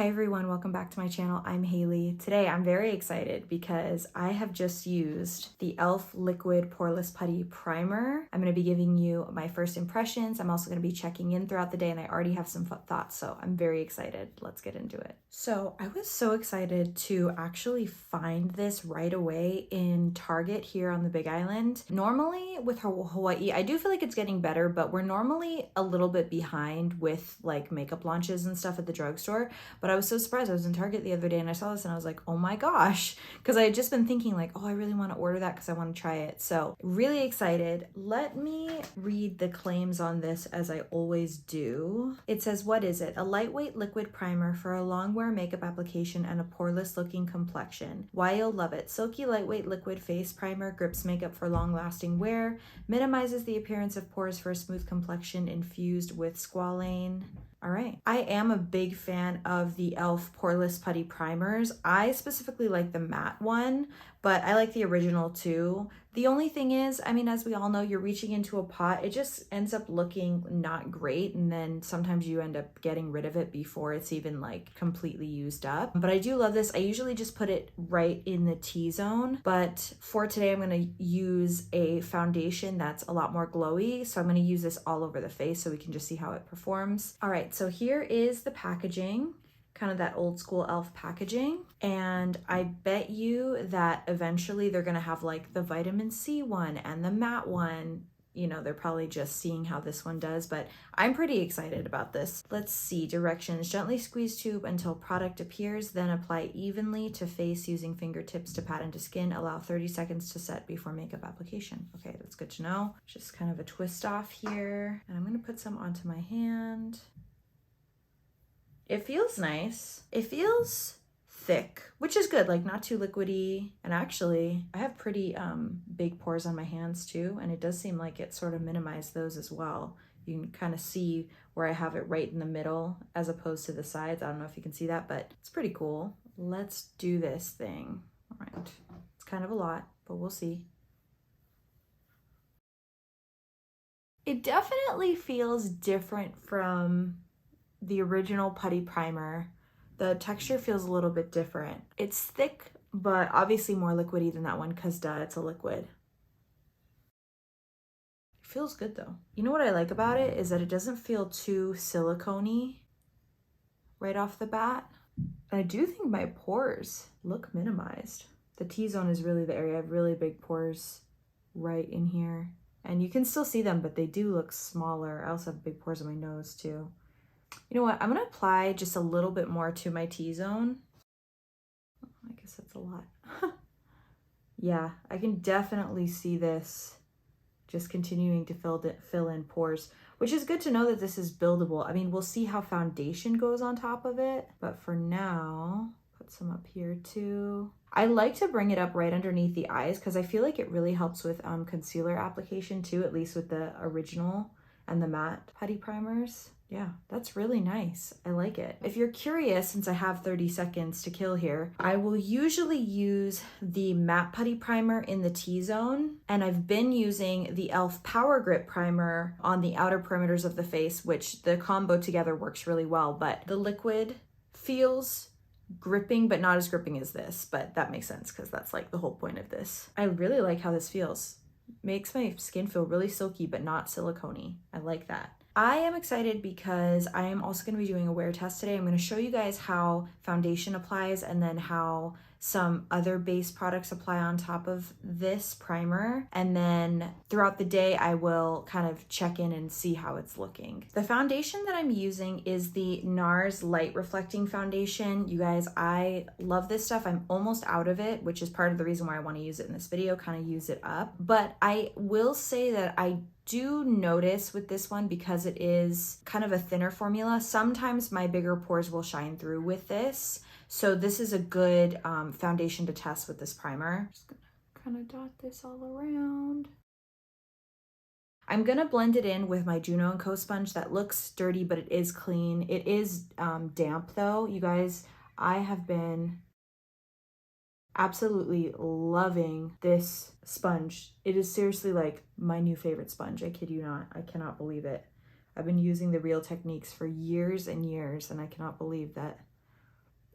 Hi everyone, welcome back to my channel. I'm Haley. Today I'm very excited because I have just used the e.l.f. Liquid Poreless Putty Primer. I'm going to be giving you my first impressions. I'm also going to be checking in throughout the day and I already have some thoughts, so I'm very excited. Let's get into it. So I was so excited to actually find this right away in Target here on the Big Island. Normally with Hawaii, I do feel like it's getting better, but we're normally a little bit behind with like makeup launches and stuff at the drugstore. But I was so surprised. I was in Target the other day and I saw this and I was like, oh my gosh. Because I had just been thinking like, oh, I really want to order that because I want to try it. So really excited. Let me read the claims on this as I always do. It says, what is it? A lightweight liquid primer for a long wear makeup application and a poreless looking complexion. Why you'll love it. Silky lightweight liquid face primer grips makeup for long lasting wear, minimizes the appearance of pores for a smooth complexion infused with squalane. All right. I am a big fan of the e.l.f. Poreless Putty Primers. I specifically like the matte one, but I like the original too. The only thing is, I mean, as we all know, you're reaching into a pot, it just ends up looking not great. And then sometimes you end up getting rid of it before it's even like completely used up. But I do love this. I usually just put it right in the T-zone. But for today, I'm going to use a foundation that's a lot more glowy. So I'm going to use this all over the face so we can just see how it performs. All right, so here is the packaging. Kind of that old school e.l.f. packaging. And I bet you that eventually they're gonna have like the vitamin C one and the matte one. You know, they're probably just seeing how this one does, but I'm pretty excited about this. Let's see, directions. Gently squeeze tube until product appears, then apply evenly to face using fingertips to pat into skin. Allow 30 seconds to set before makeup application. Okay, that's good to know. Just kind of a twist off here. And I'm gonna put some onto my hand. It feels nice. It feels thick, which is good, like not too liquidy. And actually, I have pretty big pores on my hands too, and it does seem like it sort of minimized those as well. You can kind of see where I have it right in the middle as opposed to the sides. I don't know if you can see that, but it's pretty cool. Let's do this thing. All right, it's kind of a lot, but we'll see. It definitely feels different from the original putty primer. The texture feels a little bit different. It's thick, but obviously more liquidy than that one because duh, it's a liquid. It feels good though. You know what I like about it is that it doesn't feel too silicone-y right off the bat. And I do think my pores look minimized. The T-zone is really the area. I have really big pores right in here. And you can still see them, but they do look smaller. I also have big pores on my nose too. You know what? I'm going to apply just a little bit more to my T-zone. I guess that's a lot. Yeah, I can definitely see this just continuing to fill in pores, which is good to know that this is buildable. I mean, we'll see how foundation goes on top of it, but for now, put some up here too. I like to bring it up right underneath the eyes because I feel like it really helps with concealer application too, at least with the original and the matte putty primers. Yeah, that's really nice. I like it. If you're curious, since I have 30 seconds to kill here, I will usually use the matte putty primer in the T-zone, and I've been using the e.l.f. Power Grip primer on the outer perimeters of the face, which the combo together works really well, but the liquid feels gripping, but not as gripping as this, but that makes sense because that's like the whole point of this. I really like how this feels. Makes my skin feel really silky, but not silicone-y. I like that. I am excited because I am also going to be doing a wear test today. I'm going to show you guys how foundation applies and then how some other base products apply on top of this primer. And then throughout the day, I will kind of check in and see how it's looking. The foundation that I'm using is the NARS Light Reflecting Foundation. You guys, I love this stuff. I'm almost out of it, which is part of the reason why I want to use it in this video, kind of use it up. But I will say that I do notice with this one, because it is kind of a thinner formula, sometimes my bigger pores will shine through with this. So this is a good foundation to test with this primer. Just gonna kind of dot this all around. I'm gonna blend it in with my Juno & Co sponge. That looks dirty, but it is clean. It is damp though. You guys, I have been absolutely loving this sponge. It is seriously like my new favorite sponge. I kid you not. I cannot believe it. I've been using the Real Techniques for years and years, and I cannot believe that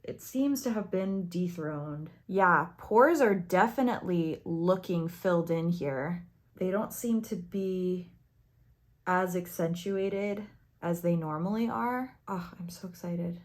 it seems to have been dethroned. Yeah, pores are definitely looking filled in here. They don't seem to be as accentuated as they normally are. Oh, I'm so excited.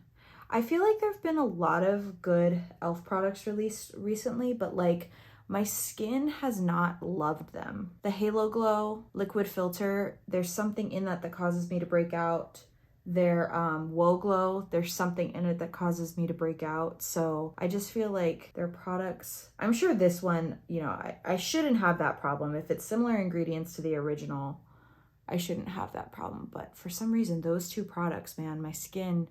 I feel like there've been a lot of good e.l.f. products released recently, but like my skin has not loved them. The Halo Glow liquid filter, there's something in that that causes me to break out. Their Woe Glow, there's something in it that causes me to break out. So I just feel like their products, I'm sure this one, you know, I shouldn't have that problem. If it's similar ingredients to the original, I shouldn't have that problem. But for some reason, those two products, man, my skin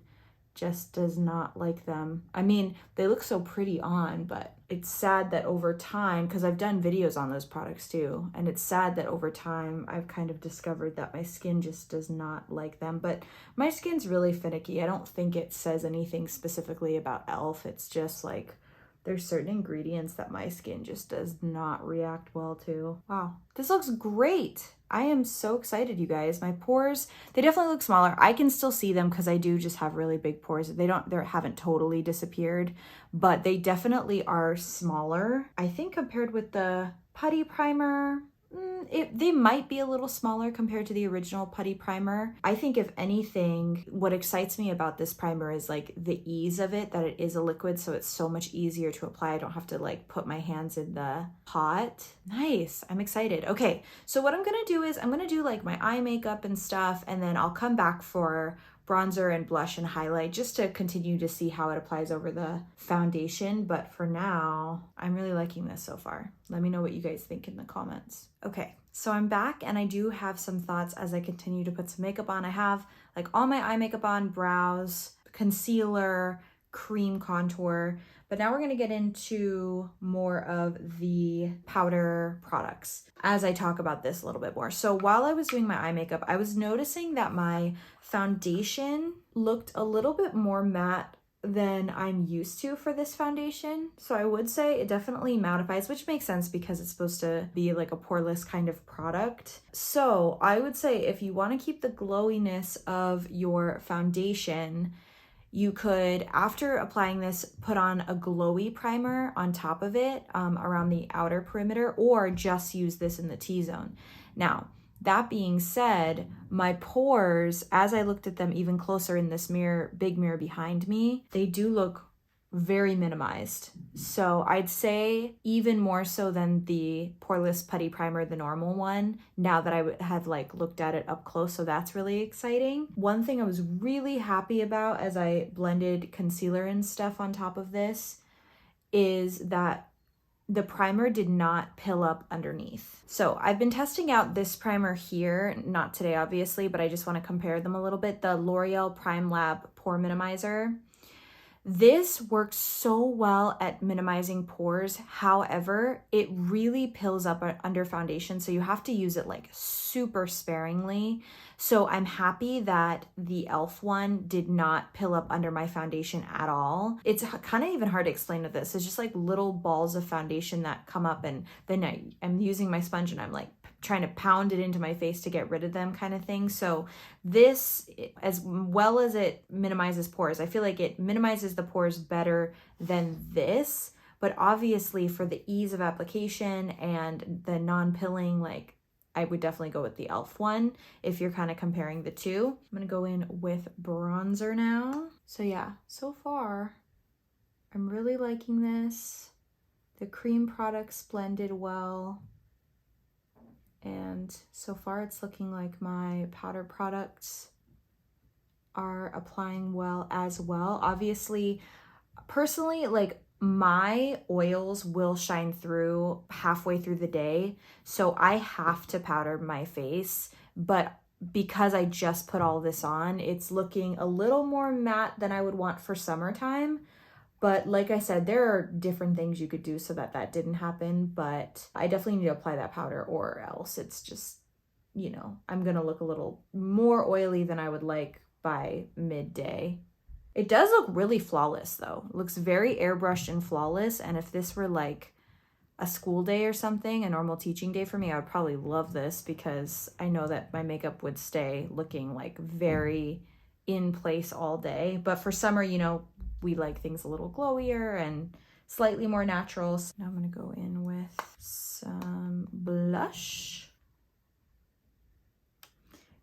just does not like them. I mean, they look so pretty on, but it's sad that over time, because I've done videos on those products too, and it's sad that over time I've kind of discovered that my skin just does not like them. But my skin's really finicky. I don't think it says anything specifically about e.l.f. It's just like there's certain ingredients that my skin just does not react well to. Wow, this looks great. I am so excited, you guys. My pores, they definitely look smaller. I can still see them because I do just have really big pores. They haven't totally disappeared, but they definitely are smaller. I think compared with the Putty primer, they might be a little smaller compared to the original Putty primer. I think if anything, what excites me about this primer is like the ease of it, that it is a liquid, so it's so much easier to apply. I don't have to like put my hands in the pot. Nice, I'm excited. Okay, so what I'm gonna do is I'm gonna do like my eye makeup and stuff, and then I'll come back for bronzer and blush and highlight just to continue to see how it applies over the foundation. But for now, I'm really liking this so far. Let me know what you guys think in the comments. Okay, so I'm back and I do have some thoughts as I continue to put some makeup on. I have like all my eye makeup on, brows, concealer, cream contour, but now we're gonna get into more of the powder products as I talk about this a little bit more. So while I was doing my eye makeup, I was noticing that my foundation looked a little bit more matte than I'm used to for this foundation. So I would say it definitely mattifies, which makes sense because it's supposed to be like a poreless kind of product. So I would say if you want to keep the glowiness of your foundation, you could, after applying this, put on a glowy primer on top of it around the outer perimeter, or just use this in the T-zone. Now, that being said, my pores, as I looked at them even closer in this mirror, big mirror behind me, they do look very minimized. So I'd say even more so than the Poreless Putty Primer, the normal one, now that I have like looked at it up close. So that's really exciting. One thing I was really happy about as I blended concealer and stuff on top of this is that the primer did not pill up underneath. So I've been testing out this primer here, not today obviously, but I just want to compare them a little bit. The L'Oreal Prime Lab Pore Minimizer. This works so well at minimizing pores. However, it really pills up under foundation, so you have to use it like super sparingly. So I'm happy that the e.l.f. one did not pill up under my foundation at all. It's kind of even hard to explain with this. It's just like little balls of foundation that come up, and then I'm using my sponge and I'm like trying to pound it into my face to get rid of them kind of thing. So this, as well as it minimizes pores, I feel like it minimizes the pores better than this, but obviously for the ease of application and the non-pilling, like I would definitely go with the e.l.f. one if you're kind of comparing the two. I'm gonna go in with bronzer now. So yeah, so far I'm really liking this. The cream products blended well. And so far it's looking like my powder products are applying well as well. Obviously, personally, like my oils will shine through halfway through the day, so I have to powder my face, but because I just put all this on, it's looking a little more matte than I would want for summertime. But like I said, there are different things you could do so that that didn't happen, but I definitely need to apply that powder or else it's just, you know, I'm gonna look a little more oily than I would like by midday. It does look really flawless though. It looks very airbrushed and flawless, and if this were like a school day or something, a normal teaching day for me, I would probably love this because I know that my makeup would stay looking like very in place all day. But for summer, you know, we like things a little glowier and slightly more natural. So now I'm gonna go in with some blush.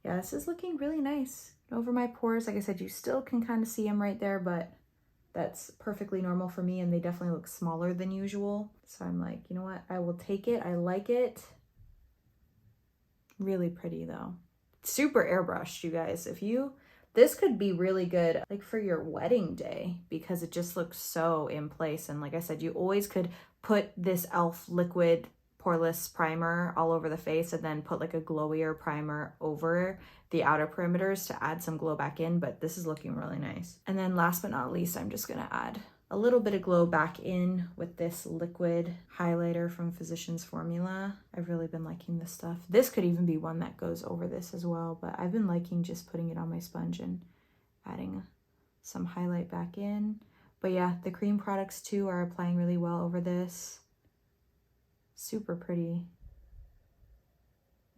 Yeah, this is looking really nice over my pores. Like I said, you still can kind of see them right there, but that's perfectly normal for me, and they definitely look smaller than usual. So I'm like, you know what? I will take it. I like it. Really pretty though. Super airbrushed, you guys. This could be really good like for your wedding day because it just looks so in place. And like I said, you always could put this e.l.f. liquid Poreless primer all over the face and then put like a glowier primer over the outer perimeters to add some glow back in, but this is looking really nice. And then last but not least, I'm just gonna add a little bit of glow back in with this liquid highlighter from Physicians Formula. I've really been liking this stuff. This could even be one that goes over this as well, but I've been liking just putting it on my sponge and adding some highlight back in. But yeah, the cream products too are applying really well over this. Super pretty.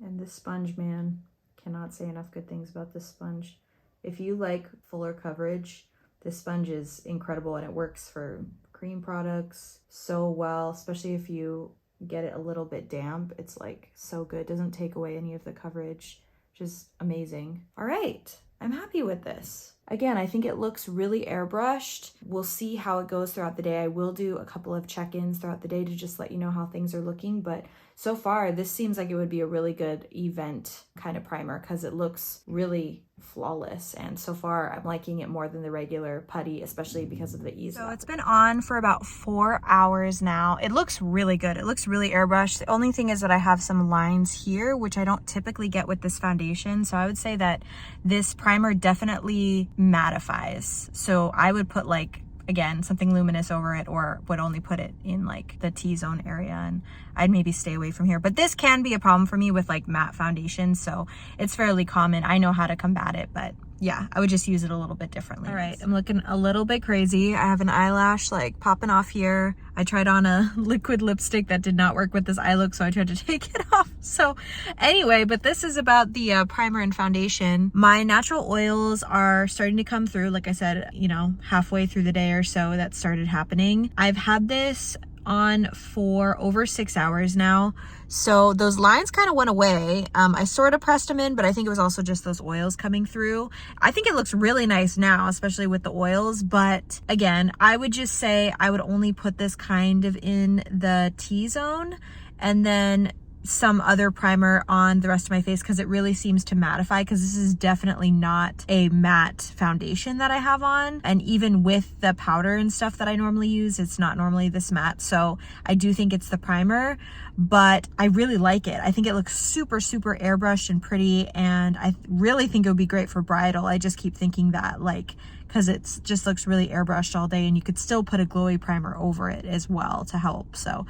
And this sponge, man, cannot say enough good things about this sponge. If you like fuller coverage, this sponge is incredible, and it works for cream products so well, especially if you get it a little bit damp. It's like so good. Doesn't take away any of the coverage, which is amazing. All right, I'm happy with this. Again, I think it looks really airbrushed. We'll see how it goes throughout the day. I will do a couple of check-ins throughout the day to just let you know how things are looking, but so far this seems like it would be a really good event kind of primer because it looks really flawless, and so far I'm liking it more than the regular Putty, especially because of the ease. So it's been on for about 4 hours now. It looks really good. It looks really airbrushed. The only thing is that I have some lines here, which I don't typically get with this foundation, so I would say that this primer definitely mattifies. So I would put like, again, something luminous over it, or would only put it in like the T-zone area, and I'd maybe stay away from here. But this can be a problem for me with like matte foundations, so it's fairly common. I know how to combat it, but yeah, I would just use it a little bit differently. All right, I'm looking a little bit crazy. I have an eyelash like popping off here. I tried on a liquid lipstick that did not work with this eye look, so I tried to take it off. So anyway, but this is about the primer and foundation. My natural oils are starting to come through. Like I said, you know, halfway through the day or so that started happening. I've had this on for over 6 hours now, so those lines kind of went away. I sort of pressed them in, but I think it was also just those oils coming through. I think it looks really nice now, especially with the oils, but again, I would just say I would only put this kind of in the T-zone and then some other primer on the rest of my face because it really seems to mattify, because this is definitely not a matte foundation that I have on, and even with the powder and stuff that I normally use, it's not normally this matte. So I do think it's the primer, but I really like it. I think it looks super airbrushed and pretty, and I really think it would be great for bridal. I just keep thinking that, like, because it just looks really airbrushed all day, and you could still put a glowy primer over it as well to help. So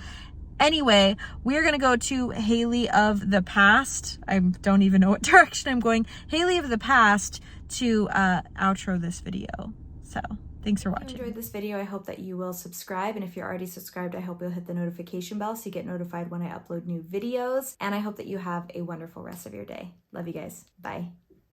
anyway, we're gonna go to Haley of the Past. I don't even know what direction I'm going. Haley of the Past to outro this video. So thanks for watching. If you enjoyed this video, I hope that you will subscribe. And if you're already subscribed, I hope you'll hit the notification bell so you get notified when I upload new videos. And I hope that you have a wonderful rest of your day. Love you guys. Bye.